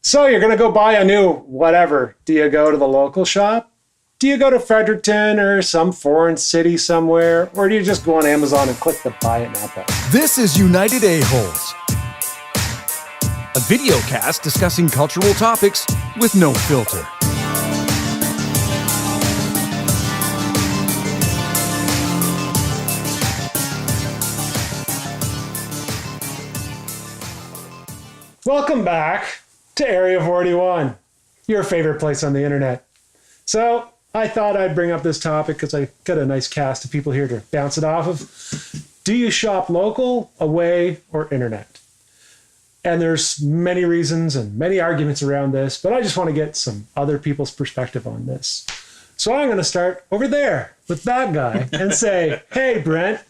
So you're going to go buy a new whatever. Do you go to the local shop? Do you go to Fredericton or some foreign city somewhere? Or do you just go on Amazon and click the Buy It Now button? This is United Aholes, a video cast discussing cultural topics with no filter. Welcome back to Area 41, your favorite place on the internet. So I thought I'd bring up this topic because I got a nice cast of people here to bounce it off of. Do you shop local, away, or internet? And there's many reasons and many arguments around this, but I just want to get some other people's perspective on this. So I'm going to start over there with that guy and say, hey, Brent.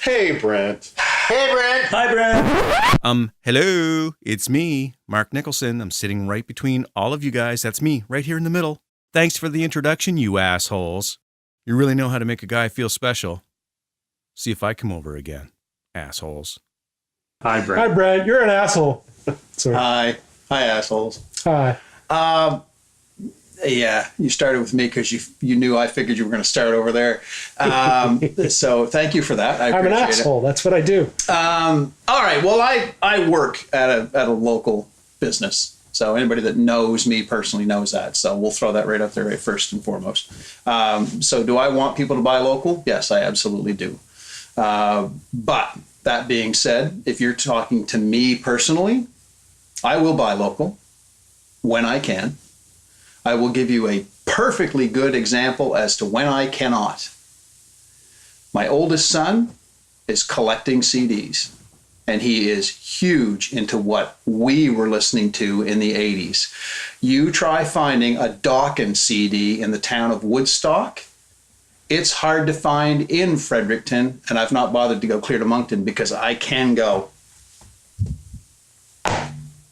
Hey, Brent. Hey, Brent. Hi, Brent. Hello, it's me, Mark Nicholson. I'm sitting right between all of you guys. That's me, right here in the middle. Thanks for the introduction, you assholes. You really know how to make a guy feel special. See if I come over again, assholes. Hi, Brent. Hi, Brent. You're an asshole. Sorry. Hi, assholes. Hi. Yeah, you started with me because you knew I figured you were going to start over there. So thank you for that. I'm an asshole. It. That's what I do. All right. Well, I work at a local business. So anybody that knows me personally knows that. So we'll throw that right up there right first and foremost. So do I want people to buy local? Yes, I absolutely do. But that being said, if you're talking to me personally, I will buy local when I can. I will give you a perfectly good example as to when I cannot. My oldest son is collecting CDs, and he is huge into what we were listening to in the 80s. You try finding a Dawkins CD in the town of Woodstock, it's hard to find in Fredericton, and I've not bothered to go clear to Moncton because I can go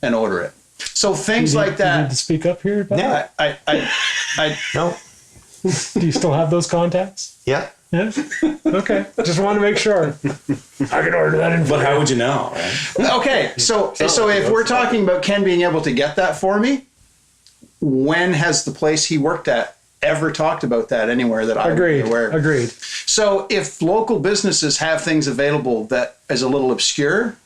and order it. So things like that. You need to speak up here about Yeah, I No. Do you still have those contacts? Yeah. Yeah. Okay. Just wanted to make sure. I can order that in. But how would you know, right? Okay, so if we're talking about Ken being able to get that for me, when has the place he worked at ever talked about that anywhere that I would be aware of? Agreed. So if local businesses have things available that is a little obscure,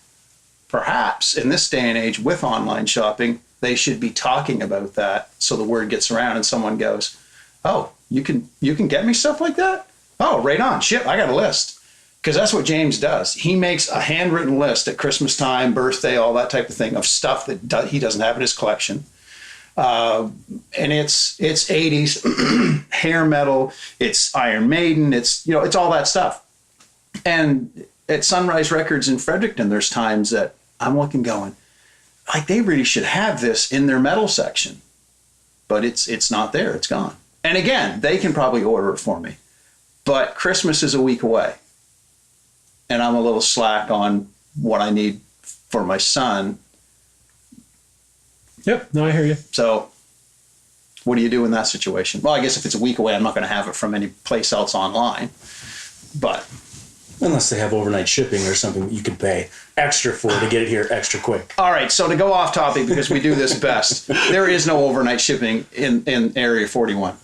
perhaps in this day and age with online shopping, they should be talking about that so the word gets around and someone goes, oh, you can get me stuff like that? Oh, right on. Shit, I got a list. Because that's what James does. He makes a handwritten list at Christmas time, birthday, all that type of thing of stuff that he doesn't have in his collection. And it's 80s hair metal, it's Iron Maiden, it's all that stuff. And at Sunrise Records in Fredericton, there's times that I'm looking going, like they really should have this in their metal section, but it's not there. It's gone. And again, they can probably order it for me, but Christmas is a week away, and I'm a little slack on what I need for my son. Yep. No, I hear you. So what do you do in that situation? Well, I guess if it's a week away, I'm not going to have it from any place else online, but Unless they have overnight shipping or something you could pay extra for to get it here extra quick. All right, so to go off topic, because we do this best, there is no overnight shipping in Area 41. Or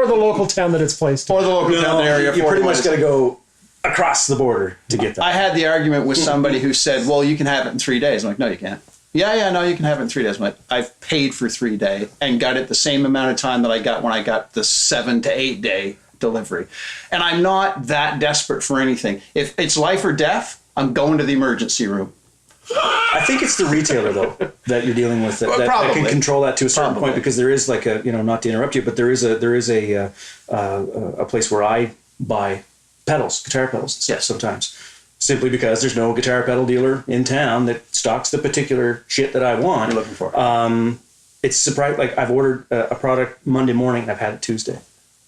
the local town that it's placed in. Or the local town in Area 41. You pretty much got to go across the border to get that. I had the argument with somebody who said, well, you can have it in 3 days. I'm like, no, you can't. Yeah, no, you can have it in 3 days. I'm like, I've paid for 3 days and got it the same amount of time that I got when I got the 7 to 8 day delivery. And I'm not that desperate for anything. If it's life or death, I'm going to the emergency room. I think it's the retailer though that you're dealing with that can control that to a certain point, because there is like a, not to interrupt you, but there is a place where I buy pedals, guitar pedals and stuff sometimes, simply because there's no guitar pedal dealer in town that stocks the particular shit that I want. You're looking for. It's surprising. Like I've ordered a product Monday morning and I've had it Tuesday.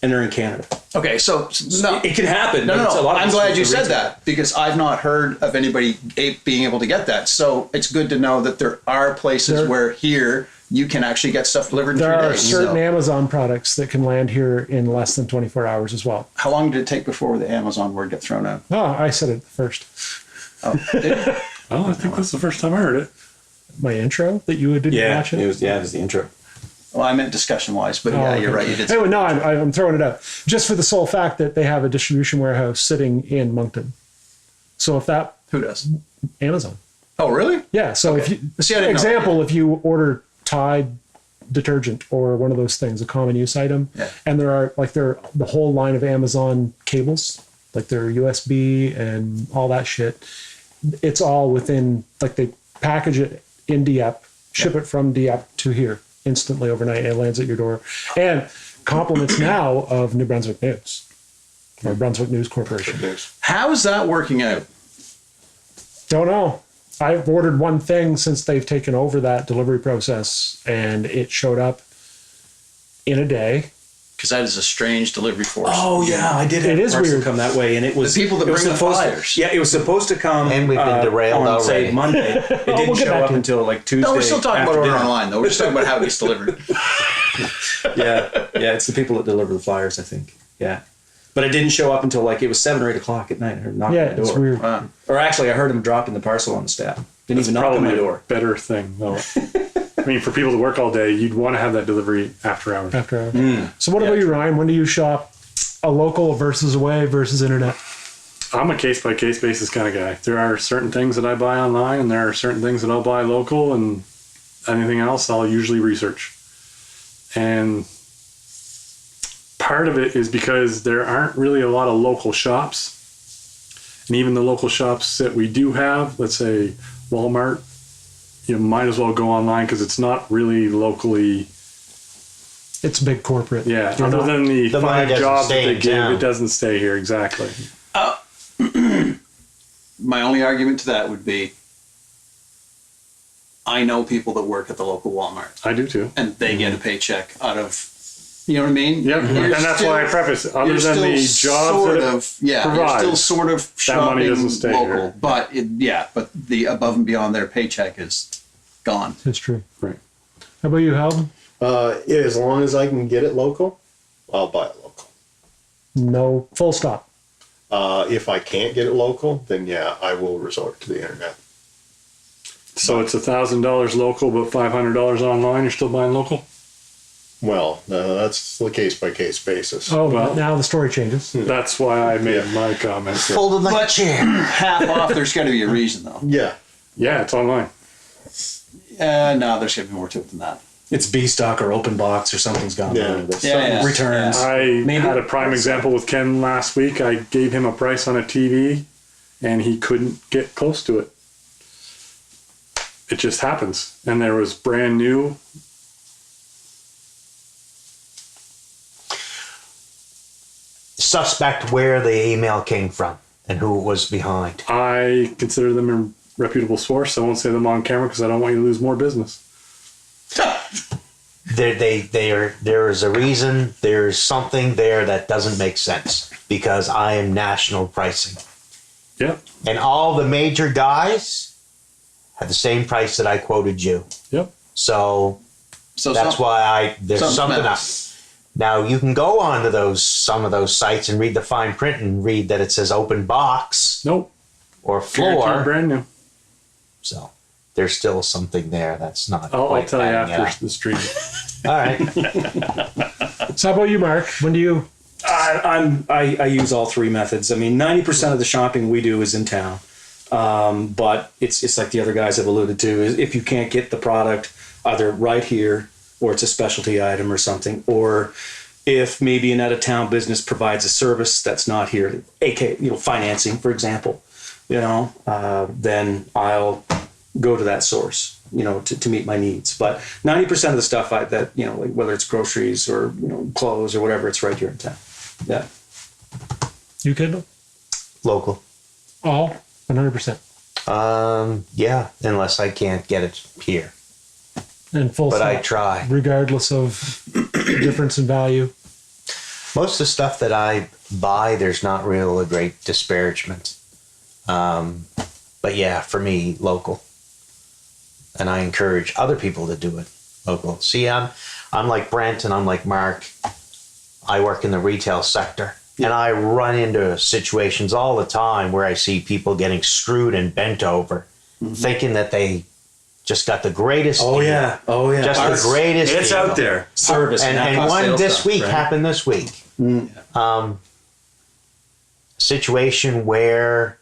And they're in Canada. Okay, so no, it can happen. No. I'm glad you said that, because I've not heard of anybody being able to get that. So it's good to know that there are places where here you can actually get stuff delivered in 3 days. There are certain Amazon products that can land here in less than 24 hours as well. How long did it take before the Amazon word got thrown out? Oh, I said it first. Oh, did you? Well, I think that's the first time I heard it. my intro that you didn't watch it? It was the intro. Well, I meant discussion-wise, but yeah, okay. You're right. You did. Anyway, no, I'm throwing it out just for the sole fact that they have a distribution warehouse sitting in Moncton. So if that Who does? Amazon. Oh, really? Yeah. So if you, if you order Tide detergent or one of those things, a common use item, and there are the whole line of Amazon cables, like their USB and all that shit. It's all within, like they package it in Dieppe, ship it from Dieppe to here instantly overnight. It lands at your door. And compliments now of New Brunswick News or Brunswick News Corporation. How is that working out? Don't know. I've ordered one thing since they've taken over that delivery process, and it showed up in a day. Because that is a strange delivery force. Oh yeah, I did. It is weird. Come that way, and it was the people that bring the flyers. It was supposed to come. And we've been derailed on already. Say Monday. It didn't show up until like Tuesday. No, we're still talking about ordering online, though. We're just talking about how it gets delivered. yeah, it's the people that deliver the flyers, I think. Yeah. But it didn't show up until like it was 7 or 8 o'clock at night. I heard knocking on the door. It's weird. Wow. Or actually, I heard him dropping the parcel on the staff. Didn't even knock on my door. Better thing, though. I mean, for people to work all day, you'd want to have that delivery after hours. So what about you, Ryan? When do you shop a local versus away versus internet? I'm a case-by-case basis kind of guy. There are certain things that I buy online, and there are certain things that I'll buy local, and anything else I'll usually research. And part of it is because there aren't really a lot of local shops. And even the local shops that we do have, let's say Walmart, you might as well go online because it's not really locally. It's big corporate. Yeah, other than the 5 jobs that they give, town. it doesn't stay here, exactly. My only argument to that would be, I know people that work at the local Walmart. I do too. And they get a paycheck out of, you know what I mean? Yeah, and that's why I preface it. Other than the jobs that you're still sort of shopping money doesn't stay local, here. but the above and beyond their paycheck is gone. It's true. Right. How about you, Hal? As long as I can get it local, I'll buy it local. No, full stop. If I can't get it local, then yeah, I will resort to the internet. So it's $1,000 local, but $500 online. You're still buying local. Well, that's the case-by-case basis. Oh, Well- now the story changes. That's why I made my comments. Folded like a chair. Half off, there's got to be a reason, though. Yeah. Yeah, it's online. No, there's got to be more to it than that. It's B stock or open box or something's gone wrong with it. Yeah. Returns. I had a prime example with Ken last week. I gave him a price on a TV, and he couldn't get close to it. It just happens. And there was brand new. Suspect where the email came from and who it was behind. I consider them a reputable source. I won't say them on camera because I don't want you to lose more business. There is a reason. There's something there that doesn't make sense because I am national pricing. Yep. And all the major guys have the same price that I quoted you. Yep. So that's why there's something up. Now you can go on to some of those sites and read the fine print and read that it says open box. Nope. Or floor. Guaranteed brand new. So there's still something there that's not. I'll tell you panning after out. the stream. All right. So how about you, Mark? When do you? I use all 3 methods. I mean, 90% of the shopping we do is in town. But it's like the other guys have alluded to, is if you can't get the product either right here or it's a specialty item or something, or if maybe an out-of-town business provides a service that's not here, aka financing, for example, then I'll go to that source, to meet my needs. But 90% of the stuff like whether it's groceries or clothes or whatever, it's right here in town. Yeah. You, Kendall? Local. All 100%. Yeah, unless I can't get it here. And full But stop. I try. Regardless of difference in value. Most of the stuff that I buy, there's not real a great disparagement. But yeah, for me, local. And I encourage other people to do it local. See, I'm like Brent and I'm like Mark. I work in the retail sector. And I run into situations all the time where I see people getting screwed and bent over, thinking that they just got the greatest Oh deal. yeah. Oh yeah. Just the greatest It's deal. out there. Service And not one sales this stuff, week right? happened this week. Situation where,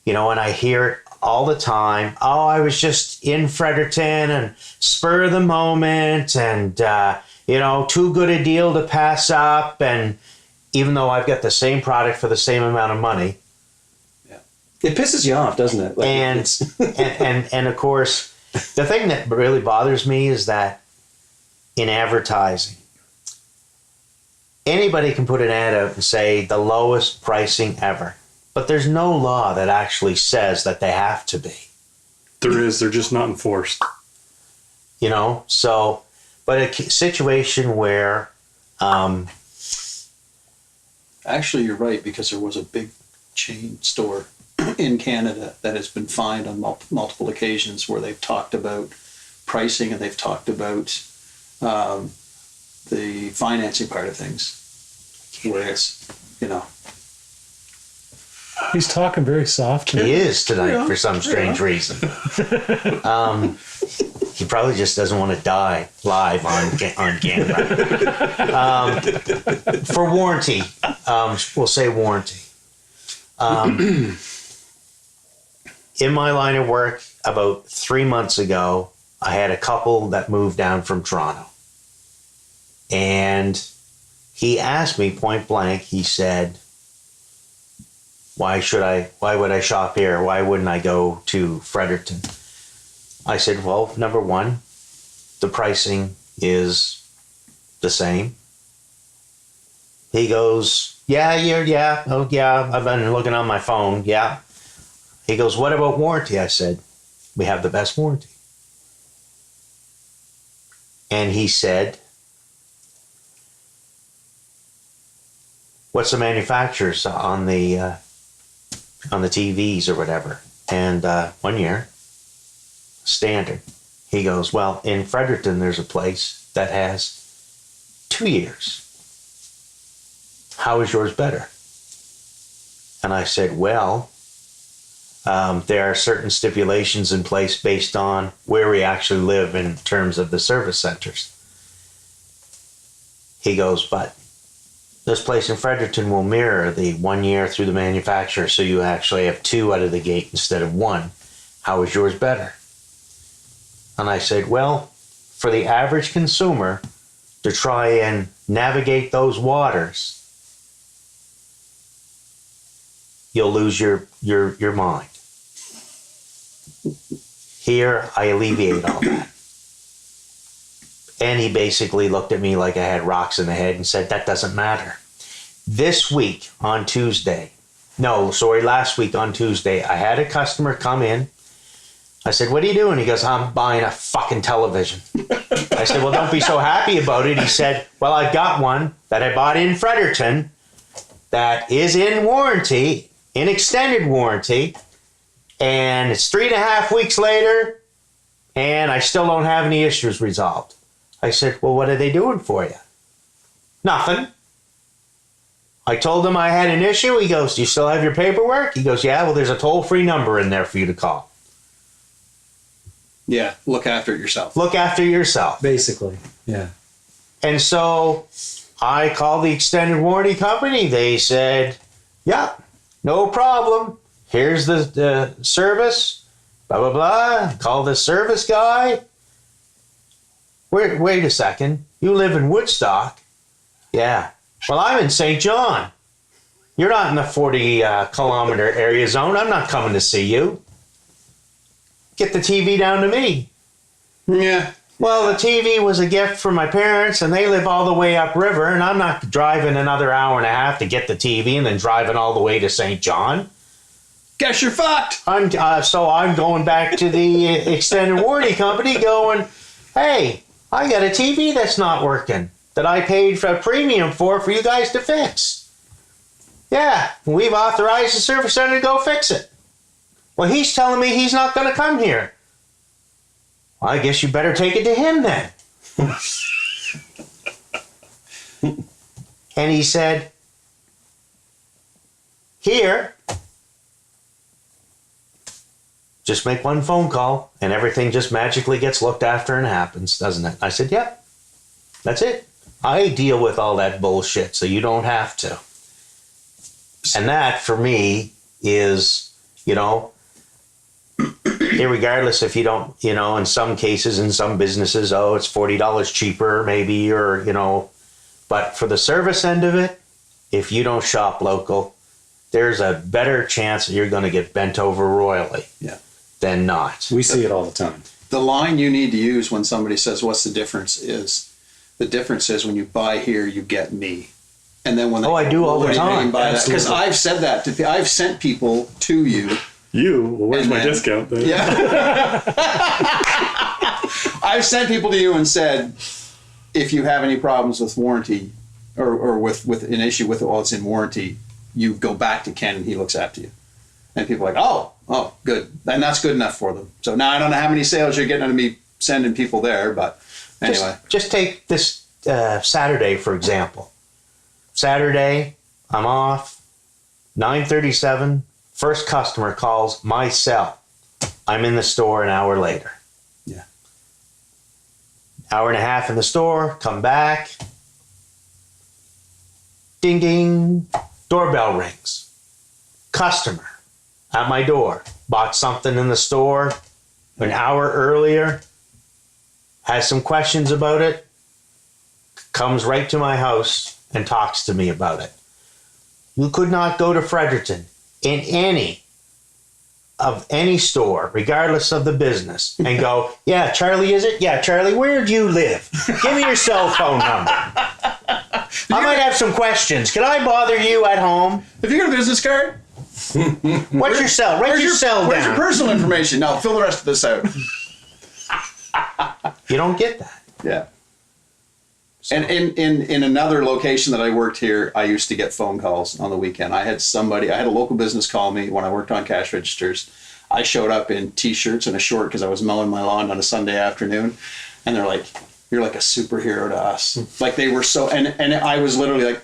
and I hear it all the time. Oh, I was just in Fredericton and spur of the moment and, too good a deal to pass up. And even though I've got the same product for the same amount of money. It pisses you off, doesn't it? Like and of course, the thing that really bothers me is that in advertising, anybody can put an ad out and say the lowest pricing ever, but there's no law that actually says that they have to be. There is. They're just not enforced. So, but a situation where, Actually, you're right, because there was a big chain store in Canada that has been fined on multiple occasions where they've talked about pricing and they've talked about the financing part of things. Where it's, He's talking very softly. he is tonight for some strange reason. He probably just doesn't want to die live on camera. For warranty, we'll say warranty. In my line of work, about 3 months ago, I had a couple that moved down from Toronto. And he asked me point blank, he said, why would I shop here? Why wouldn't I go to Fredericton? I said, well, number one, the pricing is the same. He goes, yeah, I've been looking on my phone, yeah. He goes, what about warranty? I said, we have the best warranty. And he said, what's the manufacturers on the TVs or whatever? And 1 year, standard. He goes, well, in Fredericton, there's a place that has 2 years. How is yours better? And I said, well, there are certain stipulations in place based on where we actually live in terms of the service centers. He goes, but this place in Fredericton will mirror the 1 year through the manufacturer, so you actually have 2 out of the gate instead of 1. How is yours better? And I said, well, for the average consumer to try and navigate those waters, you'll lose your mind. Here, I alleviate all that. And he basically looked at me like I had rocks in the head and said, that doesn't matter. Last week on Tuesday, I had a customer come in. I said, what are you doing? He goes, I'm buying a fucking television. I said, well, don't be so happy about it. He said, well, I've got one that I bought in Fredericton that is in warranty, in extended warranty, and it's 3.5 weeks later, and I still don't have any issues resolved. I said, well, what are they doing for you? Nothing. I told him I had an issue. He goes, do you still have your paperwork? He goes, yeah, well, there's a toll-free number in there for you to call. Yeah, look after it yourself. Look after yourself. Basically, yeah. And so I called the extended warranty company. They said, yeah, no problem. Here's the service, blah, blah, blah. Call the service guy. Wait a second. You live in Woodstock? Yeah. Well, I'm in St. John. You're not in the 40-kilometer area zone. I'm not coming to see you. Get the TV down to me. Yeah. Well, the TV was a gift from my parents, and they live all the way upriver, and I'm not driving another hour and a half to get the TV and then driving all the way to St. John. Guess you're fucked. So I'm going back to the extended warranty company going, hey, I got a TV that's not working that I paid for a premium for you guys to fix. Yeah, we've authorized the service center to go fix it. Well, he's telling me he's not going to come here. Well, I guess you better take it to him then. And he said, here, Just make one phone call and everything just magically gets looked after and happens, doesn't it? I said, yep, that's it. I deal with all that bullshit, so you don't have to. And that, for me, is, irregardless if you don't, in some cases, in some businesses, it's $40 cheaper maybe, or, but for the service end of it, if you don't shop local, there's a better chance that you're going to get bent over royally than not. We see it all the time. The line you need to use when somebody says, what's the difference is, the difference is when you buy here, you get me. And then when they I do all the time. Because I've said that to I've sent people to you. Well, where's my discount then? Yeah. I've sent people to you and said, if you have any problems with warranty or with an issue with it while it's in warranty, you go back to Ken and he looks after you. And people are like, oh, good. And that's good enough for them. So now I don't know how many sales you're getting out of me sending people there, but anyway. Just take this Saturday, for example. Saturday, I'm off, 9:37, first customer calls my cell. I'm in the store an hour later. Yeah. Hour and a half in the store, come back. Ding, ding, doorbell rings. Customer at my door, bought something in the store an hour earlier, has some questions about it, comes right to my house and talks to me about it. You could not go to Fredericton in any store, regardless of the business, and go, yeah, Charlie, is it? Yeah, Charlie, where do you live? Give me your cell phone number. I might have some questions. Can I bother you at home? Have you got a business card? What's your cell? Write your cell down. Where's your personal information? No, fill the rest of this out. You don't get that. Yeah. And in another location that I worked here, I used to get phone calls on the weekend. I had a local business call me when I worked on cash registers. I showed up in t-shirts and a short because I was mowing my lawn on a Sunday afternoon. And they're like, you're like a superhero to us. Like they were so, and I was literally like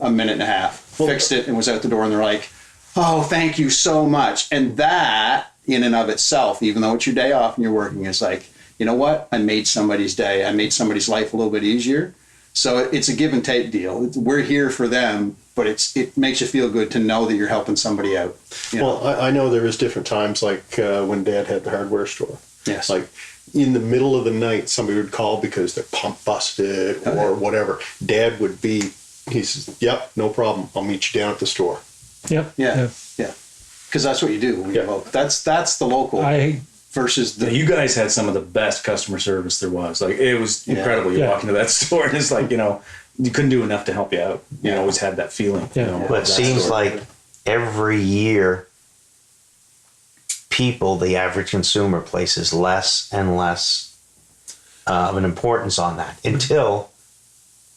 a minute and a half, fixed it and was out the door. And they're like, oh, thank you so much. And that in and of itself, even though it's your day off and you're working, is like, you know what? I made somebody's day. I made somebody's life a little bit easier. So it's a give and take deal. We're here for them, but it makes you feel good to know that you're helping somebody out. Well, I know there was different times, like when Dad had the hardware store. Yes. Like in the middle of the night, somebody would call because their pump busted or whatever. Dad would he says, yep, no problem. I'll meet you down at the store. Yep. Yeah. Because that's what you do. When you vote. That's the local. Versus you guys had some of the best customer service there was. Like it was incredible. You walk into that store and it's like, you couldn't do enough to help you out. You always had that feeling. Yeah. But it seems like every year the average consumer places less and less of an importance on that until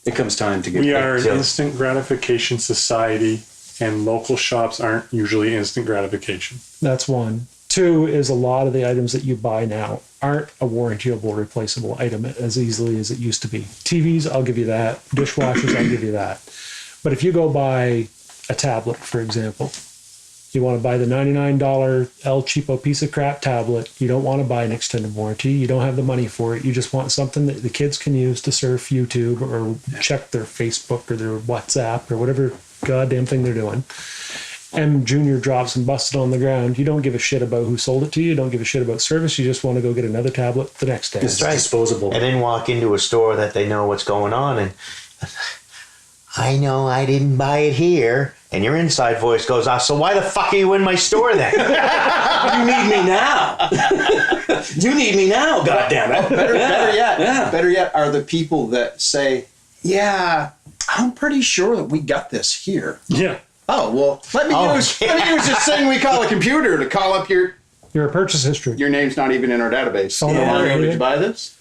it comes time to get. We are an instant gratification society, and local shops aren't usually instant gratification. That's one. Two is a lot of the items that you buy now aren't a warrantyable, replaceable item as easily as it used to be. TVs, I'll give you that. Dishwashers, I'll give you that. But if you go buy a tablet, for example, you want to buy the $99 El Cheapo piece of crap tablet. You don't want to buy an extended warranty. You don't have the money for it. You just want something that the kids can use to surf YouTube or check their Facebook or their WhatsApp or whatever goddamn thing they're doing. M Junior drops and busts it on the ground. You don't give a shit about who sold it to you. You don't give a shit about service. You just want to go get another tablet the next day. It's disposable. And then walk into a store that they know what's going on and I know I didn't buy it here. And your inside voice goes, so why the fuck are you in my store then? You need me now. You need me now, goddammit. Better yet are the people that say, yeah, I'm pretty sure that we got this here. Yeah. Oh, well, let me use this thing we call a computer to call up your purchase history. Your name's not even in our database. Did you buy this?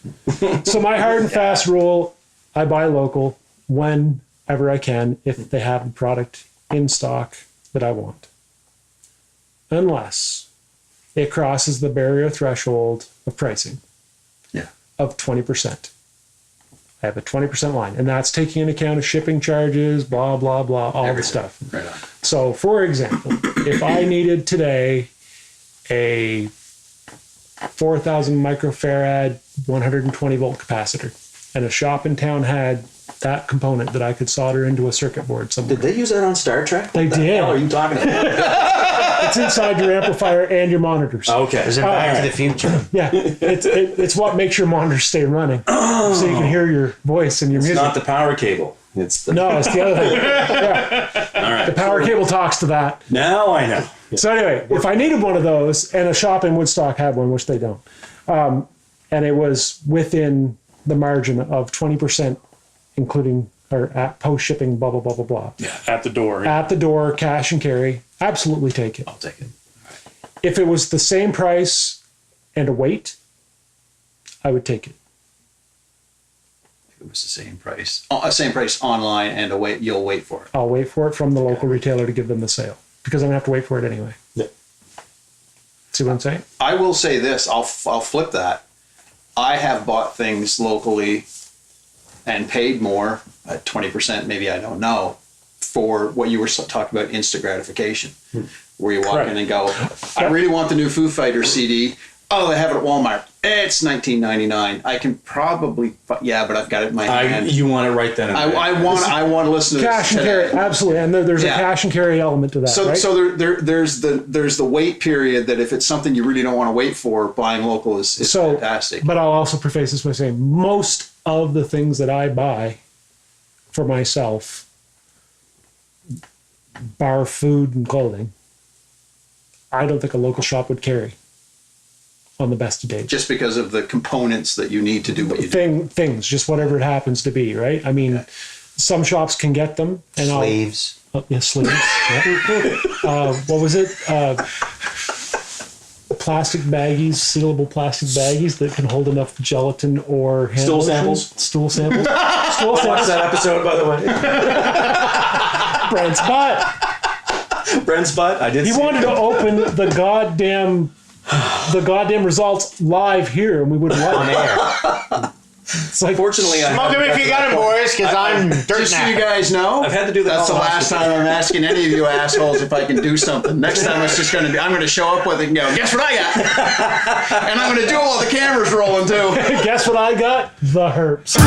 So my hard and fast rule, I buy local whenever I can if they have the product in stock that I want. Unless it crosses the barrier threshold of pricing of 20%. I have a 20% line, and that's taking into account of shipping charges, blah, blah, blah, all the stuff. Right on. So, for example, if I needed today a 4,000 microfarad, 120 volt capacitor. And a shop in town had that component that I could solder into a circuit board somewhere. Did they use that on Star Trek? They What the did. hell are you talking about? It's inside your amplifier and your monitors. Okay. Is it Back to the Future? Yeah, it's what makes your monitors stay running, so you can hear your voice and your It's music. not the power cable. It's the... No, it's the other thing. Yeah. All right. The power cable talks to that. Now I know. So anyway, if I needed one of those, and a shop in Woodstock had one, which they don't, and it was within the margin of 20%, including or at post shipping, blah blah blah blah blah. Yeah, at the door. At the door, cash and carry. Absolutely take it. I'll take it. If it was the same price and a weight, I would take it. It was the same price. Same price online and you'll wait for it. I'll wait for it from the local retailer to give them the sale because I'm gonna have to wait for it anyway. Yeah. See what I'm saying? I will say this. I'll flip that. I have bought things locally and paid more at 20%. Maybe I don't know for what you were talking about, instant gratification, where you walk in and go, I really want the new Foo Fighters CD. Oh, they have it at Walmart. It's $19.99. I can probably, yeah, but I've got it in my hand. You want it right then and there. I want to listen to Cash this and carry, absolutely, and there's a cash and carry element to that. So, right? so there's the wait period that if it's something you really don't want to wait for, buying local is fantastic. But I'll also preface this by saying most of the things that I buy for myself, bar food and clothing, I don't think a local shop would carry on the best of days. Just because of the components that you need to do what you do. Things, just whatever it happens to be, right? I mean, some shops can get them. And Sleeves. Sleeves. Yeah. What was it? Plastic baggies, sealable plastic baggies that can hold enough gelatin or hand Stool lotion. samples. Stool samples. Stool Watch samples. that episode, by the way. Brent's butt. Brent's butt. I did. He wanted to open the goddamn results live here, and we wouldn't let On him. air. It's like, Fortunately, I Smoke them if you got them, boys, because I'm dirt Just so you guys know, I've had to do that. that's the last time I'm asking any of you assholes if I can do something. Next time it's just going to be, I'm going to show up with it and go, guess what I got? And I'm going to do it while the camera's rolling too. guess what I got? The herps.